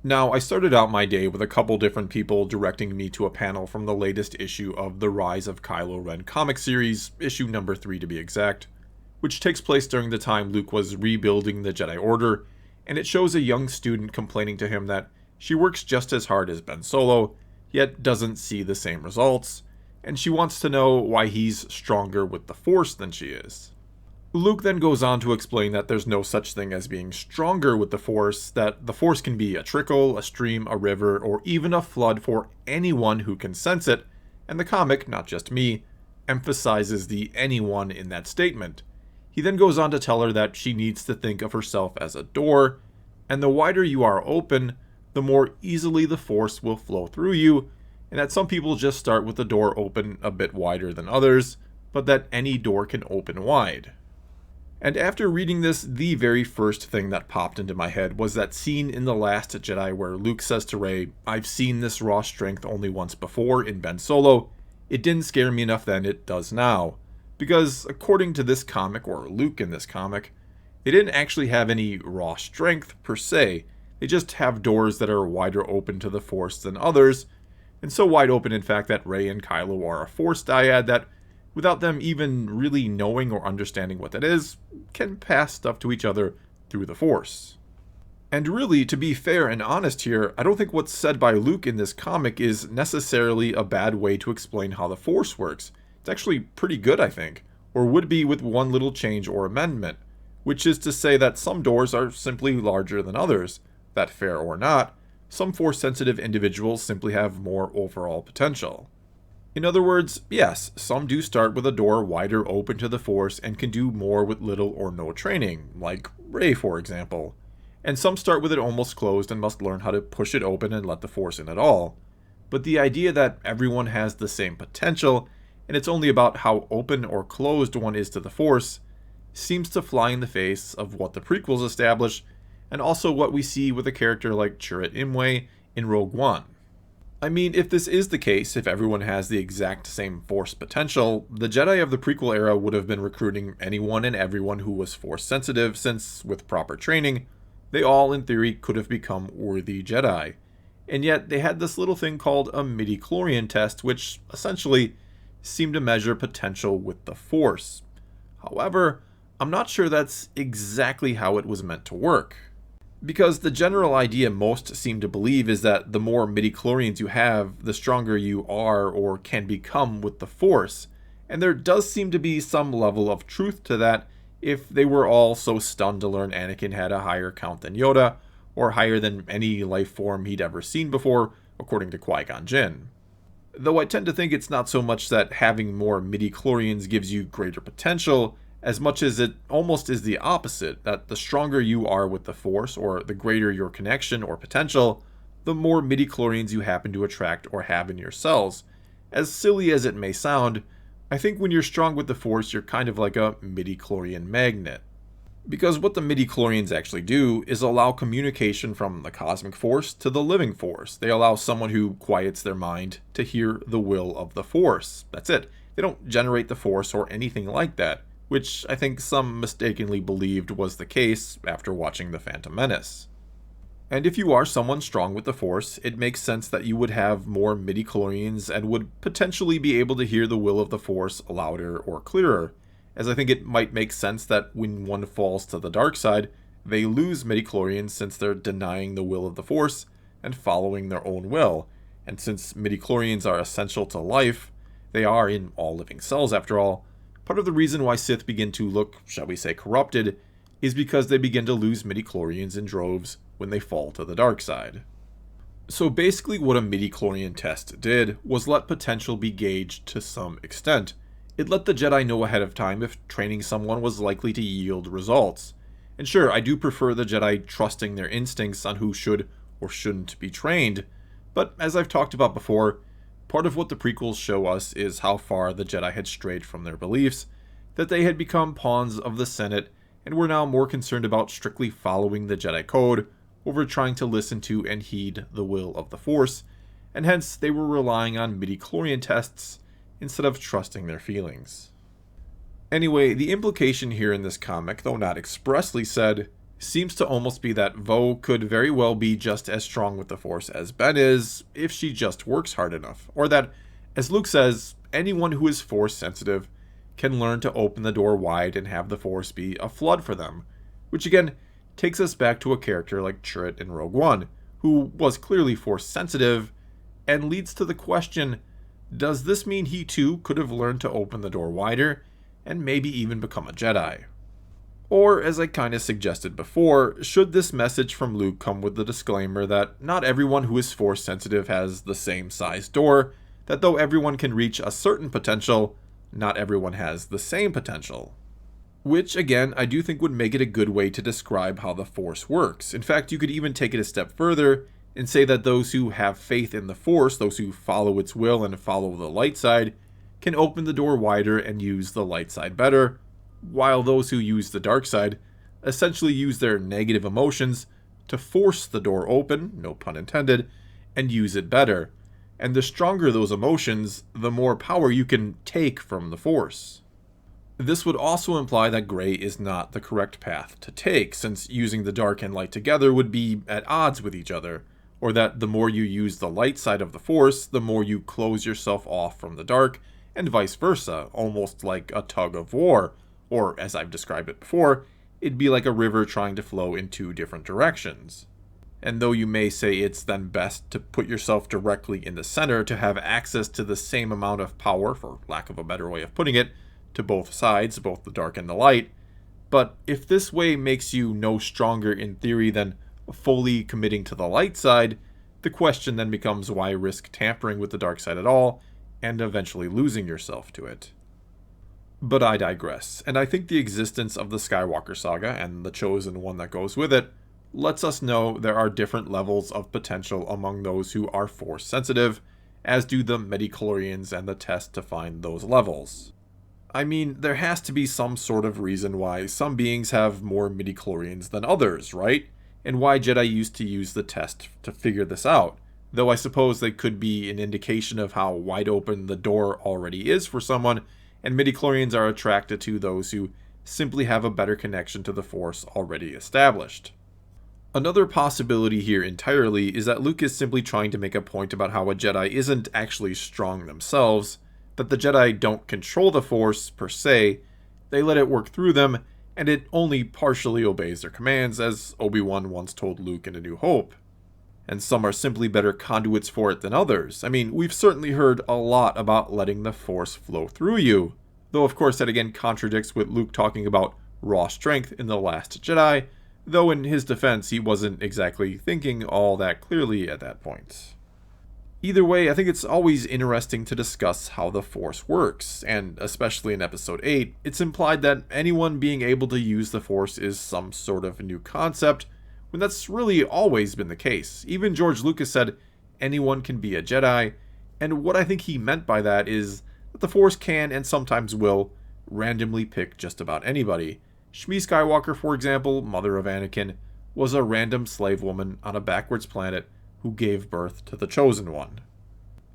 Now, I started out my day with a couple different people directing me to a panel from the latest issue of The Rise of Kylo Ren comic series, issue number 3 to be exact, which takes place during the time Luke was rebuilding the Jedi Order, and it shows a young student complaining to him that she works just as hard as Ben Solo, yet doesn't see the same results, and she wants to know why he's stronger with the Force than she is. Luke then goes on to explain that there's no such thing as being stronger with the Force, that the Force can be a trickle, a stream, a river, or even a flood for anyone who can sense it, and the comic, not just me, emphasizes the anyone in that statement. He then goes on to tell her that she needs to think of herself as a door, and the wider you are open, the more easily the Force will flow through you, and that some people just start with the door open a bit wider than others, but that any door can open wide. And after reading this, the very first thing that popped into my head was that scene in The Last Jedi where Luke says to Rey, "I've seen this raw strength only once before in Ben Solo. It didn't scare me enough then, it does now." Because according to this comic, or Luke in this comic, they didn't actually have any raw strength per se. They just have doors that are wider open to the Force than others, and so wide open in fact that Rey and Kylo are a Force dyad that, without them even really knowing or understanding what that is, can pass stuff to each other through the Force. And really, to be fair and honest here, I don't think what's said by Luke in this comic is necessarily a bad way to explain how the Force works. It's actually pretty good, I think, or would be with one little change or amendment, which is to say that some doors are simply larger than others. That fair or not, some Force-sensitive individuals simply have more overall potential. In other words, yes, some do start with a door wider open to the Force and can do more with little or no training, like Rey for example. And some start with it almost closed and must learn how to push it open and let the Force in at all. But the idea that everyone has the same potential, and it's only about how open or closed one is to the Force, seems to fly in the face of what the prequels establish, and also what we see with a character like Chirrut Imwe in Rogue One. I mean, if this is the case, if everyone has the exact same Force potential, the Jedi of the prequel era would have been recruiting anyone and everyone who was Force sensitive, since, with proper training, they all, in theory, could have become worthy Jedi. And yet, they had this little thing called a midi-chlorian test, which, essentially, seemed to measure potential with the Force. However, I'm not sure that's exactly how it was meant to work. Because the general idea most seem to believe is that the more midi-chlorians you have, the stronger you are or can become with the Force, and there does seem to be some level of truth to that if they were all so stunned to learn Anakin had a higher count than Yoda, or higher than any life form he'd ever seen before, according to Qui-Gon Jinn. Though I tend to think it's not so much that having more midi-chlorians gives you greater potential, as much as it almost is the opposite, that the stronger you are with the Force, or the greater your connection or potential, the more midi-chlorians you happen to attract or have in your cells. As silly as it may sound, I think when you're strong with the Force, you're kind of like a midi-chlorian magnet. Because what the midi-chlorians actually do is allow communication from the cosmic Force to the living Force. They allow someone who quiets their mind to hear the will of the Force. That's it. They don't generate the Force or anything like that, which I think some mistakenly believed was the case after watching The Phantom Menace. And if you are someone strong with the Force, it makes sense that you would have more midi-chlorians and would potentially be able to hear the will of the Force louder or clearer, as I think it might make sense that when one falls to the dark side, they lose midi-chlorians since they're denying the will of the Force and following their own will, and since midi-chlorians are essential to life, they are in all living cells after all. Part of the reason why Sith begin to look, shall we say, corrupted, is because they begin to lose midi-chlorians in droves when they fall to the dark side. So basically what a midi-chlorian test did was let potential be gauged to some extent. It let the Jedi know ahead of time if training someone was likely to yield results. And sure, I do prefer the Jedi trusting their instincts on who should or shouldn't be trained, but as I've talked about before, part of what the prequels show us is how far the Jedi had strayed from their beliefs, that they had become pawns of the Senate and were now more concerned about strictly following the Jedi Code over trying to listen to and heed the will of the Force, and hence they were relying on midi-chlorian tests instead of trusting their feelings. Anyway, the implication here in this comic, though not expressly said, seems to almost be that Vo could very well be just as strong with the Force as Ben is if she just works hard enough, or that, as Luke says, anyone who is Force sensitive can learn to open the door wide and have the Force be a flood for them, which again takes us back to a character like Chirrut in Rogue One, who was clearly Force sensitive, and leads to the question, does this mean he too could have learned to open the door wider, and maybe even become a Jedi? Or, as I kind of suggested before, should this message from Luke come with the disclaimer that not everyone who is Force sensitive has the same size door, that though everyone can reach a certain potential, not everyone has the same potential? Which, again, I do think would make it a good way to describe how the Force works. In fact, you could even take it a step further and say that those who have faith in the Force, those who follow its will and follow the light side, can open the door wider and use the light side better, while those who use the dark side essentially use their negative emotions to force the door open, no pun intended, and use it better. And the stronger those emotions, the more power you can take from the Force. This would also imply that gray is not the correct path to take, since using the dark and light together would be at odds with each other, or that the more you use the light side of the Force, the more you close yourself off from the dark, and vice versa, almost like a tug of war. Or, as I've described it before, it'd be like a river trying to flow in two different directions. And though you may say it's then best to put yourself directly in the center to have access to the same amount of power, for lack of a better way of putting it, to both sides, both the dark and the light, but if this way makes you no stronger in theory than fully committing to the light side, the question then becomes why risk tampering with the dark side at all, and eventually losing yourself to it. But I digress, and I think the existence of the Skywalker saga, and the chosen one that goes with it, lets us know there are different levels of potential among those who are Force sensitive, as do the midichlorians and the test to find those levels. I mean, there has to be some sort of reason why some beings have more midichlorians than others, right? And why Jedi used to use the test to figure this out, though I suppose they could be an indication of how wide open the door already is for someone, and midichlorians are attracted to those who simply have a better connection to the Force already established. Another possibility here entirely is that Luke is simply trying to make a point about how a Jedi isn't actually strong themselves, that the Jedi don't control the Force per se, they let it work through them, and it only partially obeys their commands, as Obi-Wan once told Luke in A New Hope. And some are simply better conduits for it than others. I mean, we've certainly heard a lot about letting the Force flow through you, though of course that again contradicts with Luke talking about raw strength in The Last Jedi, though in his defense he wasn't exactly thinking all that clearly at that point. Either way, I think it's always interesting to discuss how the Force works, and especially in Episode 8, it's implied that anyone being able to use the Force is some sort of new concept, when that's really always been the case. Even George Lucas said anyone can be a Jedi, and what I think he meant by that is that the Force can, and sometimes will, randomly pick just about anybody. Shmi Skywalker, for example, mother of Anakin, was a random slave woman on a backwards planet who gave birth to the Chosen One.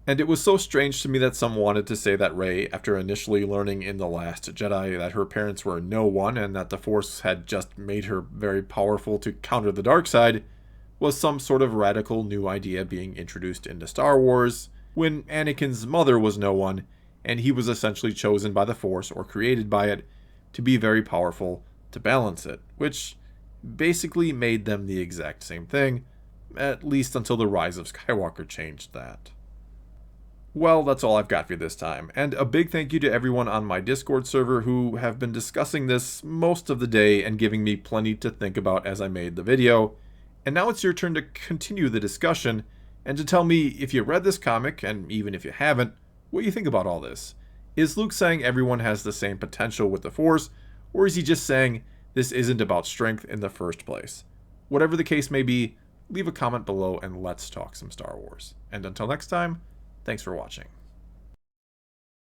And it was so strange to me that some wanted to say that Rey, after initially learning in The Last Jedi that her parents were no one and that the Force had just made her very powerful to counter the dark side, was some sort of radical new idea being introduced into Star Wars, when Anakin's mother was no one, and he was essentially chosen by the Force, or created by it, to be very powerful to balance it, which basically made them the exact same thing, at least until the rise of Skywalker changed that. Well, that's all I've got for you this time, and a big thank you to everyone on my Discord server who have been discussing this most of the day and giving me plenty to think about as I made the video. And now it's your turn to continue the discussion, and to tell me if you read this comic, and even if you haven't, what you think about all this. Is Luke saying everyone has the same potential with the Force, or is he just saying this isn't about strength in the first place? Whatever the case may be, leave a comment below and let's talk some Star Wars. And until next time, thanks for watching.